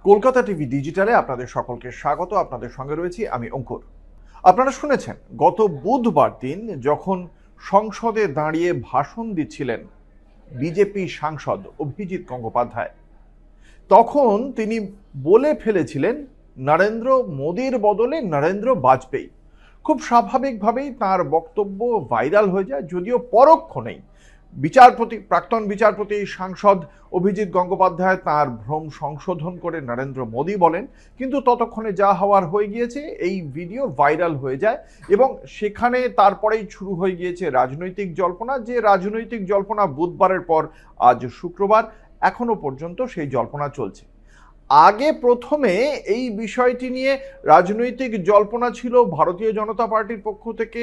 Kolkata TV ডিজিটালে আপনাদের সকলকে স্বাগত। আপনাদের সঙ্গে রয়েছি আমি অঙ্কুর। আপনারা শুনেছেন গত বুধবার দিন যখন সংসদে দাঁড়িয়ে ভাষণ দিচ্ছিলেন বিজেপি সাংসদ অভিজিৎ গঙ্গোপাধ্যায়, তখন তিনি বলে ফেলেছিলেন নরেন্দ্র মোদীর বদলে নরেন্দ্র বাজপেয়ী। খুব স্বাভাবিকভাবেই তার বক্তব্য ভাইরাল হয়ে যায়, যদিও পরোক্ষ নেই। প্রাক্তন বিচারপতি সাংসদ অভিজিৎ গঙ্গোপাধ্যায় তার ভ্রম সংশোধন করে নরেন্দ্র মোদী বলেন, কিন্তু ততক্ষণে যা হওয়ার হয়ে গিয়েছে, এই ভিডিও ভাইরাল হয়ে যায় এবং সেখানে তারপরেই শুরু হয়ে গিয়েছে রাজনৈতিক জল্পনা। যে রাজনৈতিক জল্পনা বুধবারের পর আজ শুক্রবার, এখনো পর্যন্ত সেই জল্পনা চলছে। আগে প্রথমে এই বিষয়টি নিয়ে রাজনৈতিক জল্পনা ছিল, ভারতীয় জনতা পার্টির পক্ষ থেকে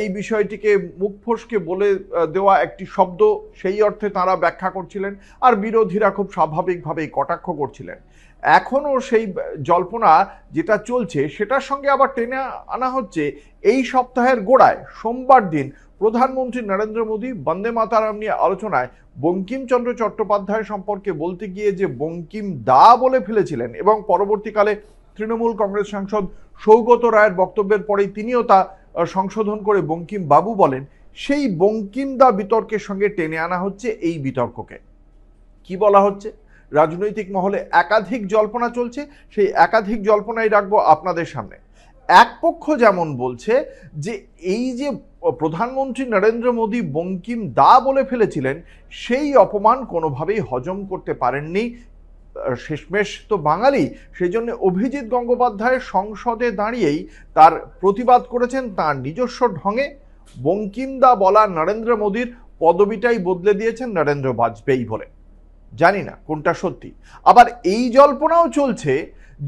এই বিষয়টিকে মুখ ফসকে বলে দেওয়া একটি শব্দ, সেই অর্থে তারা ব্যাখ্যা করছিলেন, আর বিরোধীরা খুব স্বাভাবিকভাবেই কটাক্ষ করছিলেন। এখনও সেই জল্পনা যেটা চলছে সেটার সঙ্গে আবার টেনে আনা হচ্ছে এই সপ্তাহের গোড়ায় সোমবার দিন প্রধানমন্ত্রী নরেন্দ্র মোদী বন্দে মাতরম নিয়ে আলোচনায় বঙ্কিমচন্দ্র চট্টোপাধ্যায় সম্পর্কে বলতে গিয়ে যে বঙ্কিম দা বলে ফেলেছিলেন, এবং পরবর্তীকালে তৃণমূল কংগ্রেস সাংসদ সৌগত রায়ের বক্তব্যের পরেই তিনিও তা সংশোধন করে বঙ্কিম বাবু বলেন, সেই বঙ্কিম দা বিতর্কের সঙ্গে টেনে আনা হচ্ছে এই বিতর্ককে। কি বলা হচ্ছে? রাজনৈতিক মহলে একাধিক জল্পনা চলছে, সেই একাধিক জল্পনাই রাখবো আপনাদের সামনে। এক পক্ষ যেমন বলছে যে এই যে প্রধানমন্ত্রী নরেন্দ্র মোদী বঙ্কিম দা বলে ফেলেছিলেন, সেই অপমান কোনোভাবেই হজম করতে পারেননি শেষমেশ তো বাঙালি, সেই জন্য অভিজিৎ গঙ্গোপাধ্যায় সংসদে দাঁড়িয়েই তার প্রতিবাদ করেছেন তার নিজস্ব ঢঙে। বঙ্কিম দা বলা নরেন্দ্র মোদীর পদবিটাই বদলে দিয়েছেন নরেন্দ্র বাজপেয়ী বলে। জানি না কোনটা সত্যি। আবার এই জল্পনাও চলছে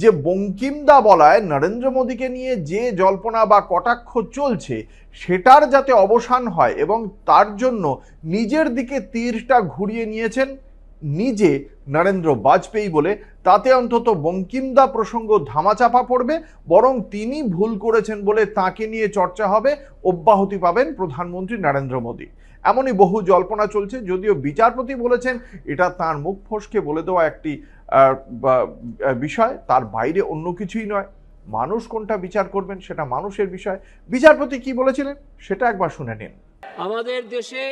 যে বঙ্কিম দা বলায় নরেন্দ্র মোদীকে নিয়ে যে জল্পনা বা কটাক্ষ চলছে সেটার যাতে অবসান হয়, এবং তার জন্য নিজের দিকে তীরটা ঘুরিয়ে নিয়েছেন নিজে নরেন্দ্র বাজপেয়ী বলে, তাতে অন্তত বঙ্কিম দা প্রসঙ্গ ধামাচাপা পড়বে, বরং তিনি ভুল করেছেন বলে তাকে নিয়ে চর্চা হবে, অব্যাহতি পাবেন প্রধানমন্ত্রী নরেন্দ্র মোদী। এমনই বহু জল্পনা চলছে, যদিও বিচারপতি বলেছেন এটা তার মুখ ফসকে বলে দেওয়া একটি বিষয়, তার বাইরে অন্য কিছুই নয়। মানুষ কোনটা বিচার করবেন সেটা মানুষের বিষয়। বিচারপতি কি বলেছিলেন সেটা একবার শুনে নিন। আমাদের দেশে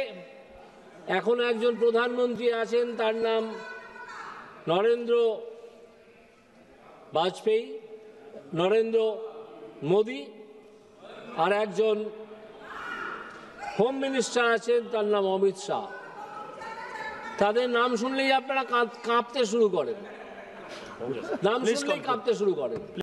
এখন একজন প্রধানমন্ত্রী আছেন, তার নাম নরেন্দ্র বাজপেয়ী, নরেন্দ্র মোদী, আর একজন হোম মিনিস্টার আছেন, তার নাম অমিত শাহ। তাদের নাম শুনলেই আপনারা কাঁপতে শুরু করেন, নাম শুনলেই কাঁপতে শুরু করেন।